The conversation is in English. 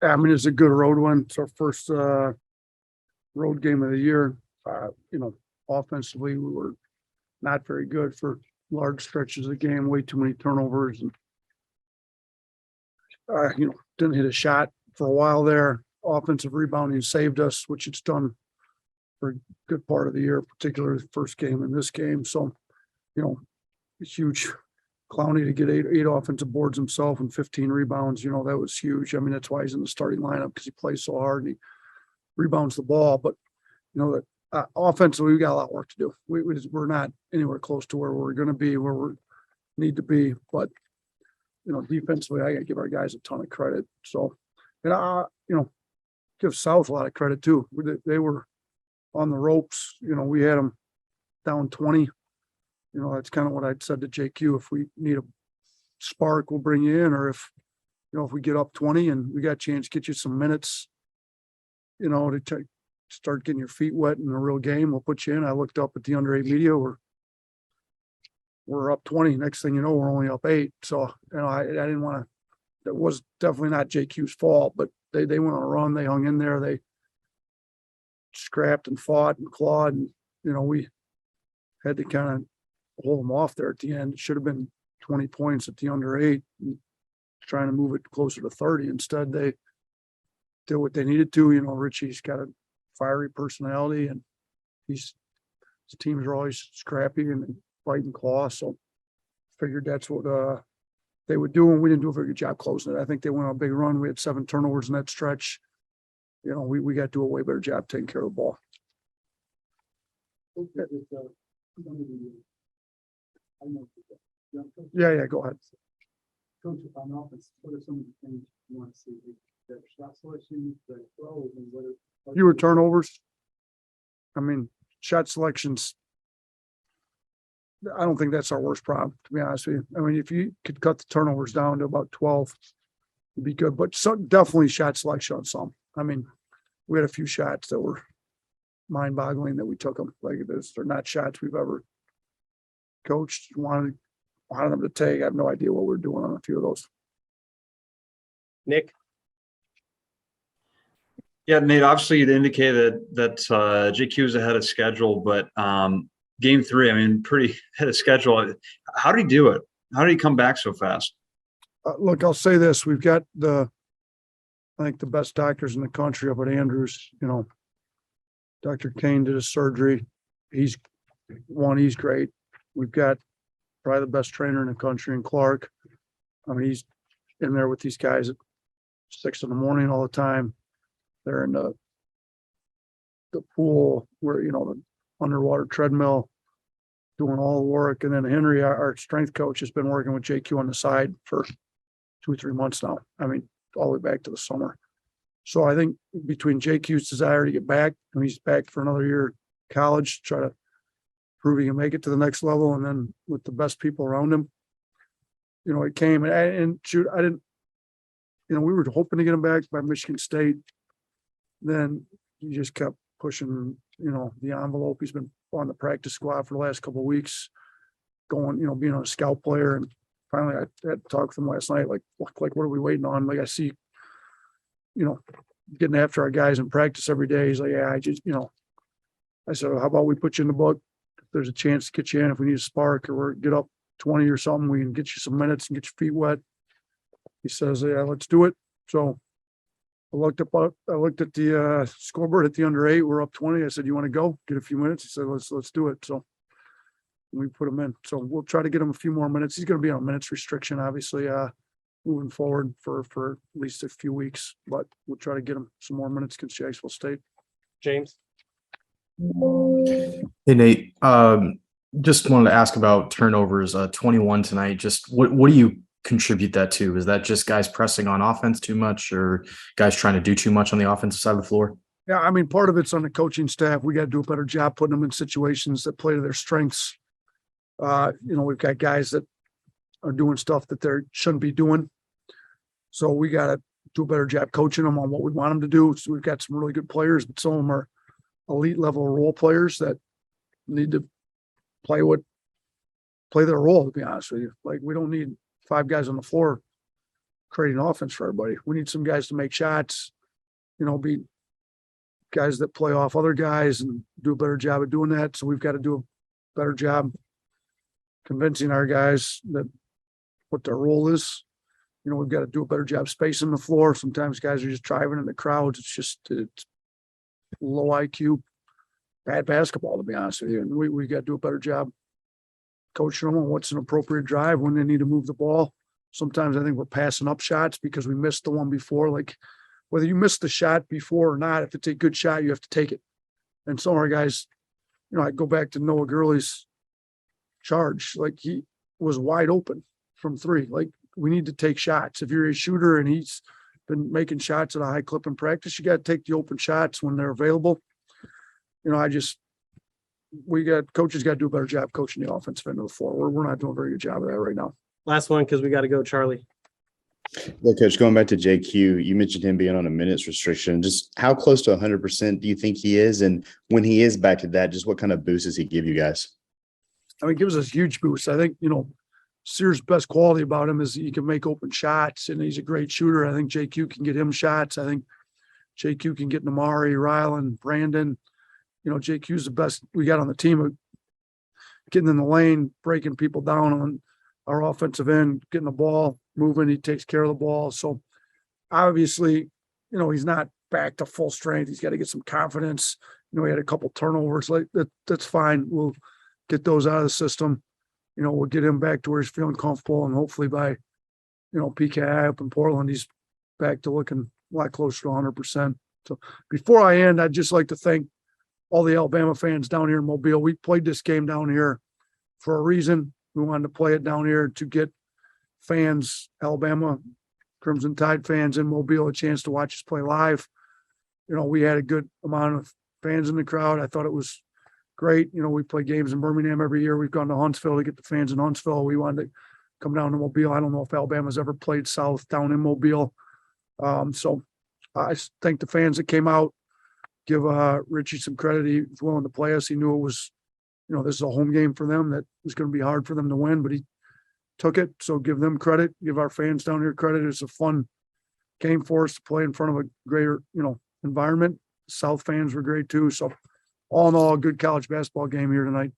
I mean, it's a good road one. It's our first road game of the year. Offensively, we were not very good for large stretches of the game, way too many turnovers, and didn't hit a shot for a while there. Offensive rebounding saved us, which it's done for a good part of the year, particularly the first game and this game. So, it's huge. Clowney to get eight offensive boards himself and 15 rebounds, that was huge. I mean, that's why he's in the starting lineup, because he plays so hard and he rebounds the ball. But, that offensively, we got a lot of work to do. We're not anywhere close to where we're going to be, where we need to be. But, defensively, I got to give our guys a ton of credit. So, and give South a lot of credit too. They were on the ropes. We had them down 20. That's kind of what I'd said to JQ. If we need a spark, we'll bring you in. Or if we get up 20 and we got a chance to get you some minutes, to start getting your feet wet in a real game, we'll put you in. I looked up at the under 8 media. We're up 20. Next thing you know, we're only up 8. So, I didn't want to. That was definitely not JQ's fault, but they went on a run. They hung in there. They scrapped and fought and clawed. And, we had to kind of hold them off there at the end. It should have been 20 points at the under 8, trying to move it closer to 30. Instead, they did what they needed to. Richie's got a fiery personality, and his teams are always scrappy and fight and claw. So figured that's what they would do, and we didn't do a very good job closing it. I think they went on a big run. We had 7 turnovers in that stretch. We got to do a way better job taking care of the ball. Yeah, go ahead. Coach, on offense, what are some of the things you want to see? The shot selection, the throws, and fewer turnovers. I mean, shot selections, I don't think that's our worst problem, to be honest with you. I mean, if you could cut the turnovers down to about 12, it'd be good. But definitely shot selection on some. I mean, we had a few shots that were mind-boggling that we took them. Like, they're not shots we've ever coached, wanted them to take. I have no idea what we're doing on a few of those. Nick? Yeah, Nate, obviously you'd indicated that JQ is ahead of schedule, but game 3, I mean, pretty ahead of schedule. How did he do it? How did he come back so fast? Look, I'll say this. We've got I think the best doctors in the country up at Andrews. Dr. Kane did his surgery. He's great. We've got probably the best trainer in the country in Clark. I mean, he's in there with these guys at 6 a.m. all the time. They're in the pool where, the underwater treadmill, doing all the work. And then Henry, our strength coach, has been working with JQ on the side for 2 or 3 months now. I mean, all the way back to the summer. So I think between JQ's desire to get back, and he's back for another year of college, try to prove he can make it to the next level, and then with the best people around him, it came. And shoot, I didn't, we were hoping to get him back by Michigan State. Then he just kept pushing, the envelope. He's been on the practice squad for the last couple of weeks, going, being a scout player. And finally, I had to talk with him last night. Like, what are we waiting on? Like, I see, getting after our guys in practice every day. He's like, yeah, I said, how about we put you in the book? If there's a chance to get you in, if we need a spark or we get up 20 or something, we can get you some minutes and get your feet wet. He says, yeah, let's do it. So I looked at the scoreboard at the under 8. We're up 20. I said, you want to go get a few minutes? He said, let's do it. So we put him in. So we'll try to get him a few more minutes. He's going to be on a minutes restriction, obviously, moving forward for at least a few weeks, but we'll try to get him some more minutes against Jacksonville State. James? Hey, Nate. Just wanted to ask about turnovers, 21 tonight. Just what do you contribute that to? Is that just guys pressing on offense too much, or guys trying to do too much on the offensive side of the floor? Yeah, I mean, part of it's on the coaching staff. We got to do a better job putting them in situations that play to their strengths. We've got guys that are doing stuff that they shouldn't be doing. So we got to do a better job coaching them on what we want them to do. So we've got some really good players, but some of them are elite level role players that need to play their role, to be honest with you. Like, we don't need 5 guys on the floor creating offense for everybody. We need some guys to make shots, be guys that play off other guys and do a better job of doing that. So we've got to do a better job convincing our guys that what their role is. We've got to do a better job spacing the floor. Sometimes guys are just driving in the crowds. It's low IQ, bad basketball, to be honest with you. And we got to do a better job coaching them on what's an appropriate drive, when they need to move the ball. Sometimes I think we're passing up shots because we missed the one before. Like, whether you missed the shot before or not, if it's a good shot, you have to take it. And some of our guys, I go back to Noah Gurley's charge. Like, he was wide open from three. Like, we need to take shots. If you're a shooter and he's been making shots at a high clip in practice, you got to take the open shots when they're available. Coaches got to do a better job coaching the offensive end of the floor. We're not doing a very good job of that right now. Last one, because we got to go, Charlie. Well, Coach, going back to JQ, you mentioned him being on a minutes restriction. Just how close to 100% do you think he is? And when he is back to that, just what kind of boost does he give you guys? I mean, it gives us a huge boost. I think, Sears' best quality about him is he can make open shots, and he's a great shooter. I think JQ can get him shots. I think JQ can get Namari, Rylan, Brandon. JQ's the best we got on the team of getting in the lane, breaking people down on our offensive end, getting the ball moving. He takes care of the ball. So obviously, he's not back to full strength. He's got to get some confidence. He had a couple turnovers. Like that's fine. We'll get those out of the system. We'll get him back to where he's feeling comfortable, and hopefully by, PKI up in Portland, he's back to looking a lot closer to 100%. So before I end, I'd just like to thank all the Alabama fans down here in Mobile. We played this game down here for a reason. We wanted to play it down here to get fans, Alabama Crimson Tide fans in Mobile, a chance to watch us play live. We had a good amount of fans in the crowd. I thought it was great. We play games in Birmingham every year. We've gone to Huntsville to get the fans in Huntsville. We wanted to come down to Mobile. I don't know if Alabama's ever played South down in Mobile. So I thank the fans that came out. Give Richie some credit. He was willing to play us. He knew it was, this is a home game for them that was going to be hard for them to win, but he took it. So give them credit. Give our fans down here credit. It's a fun game for us to play in front of a greater, environment. South fans were great too. So all in all, a good college basketball game here tonight.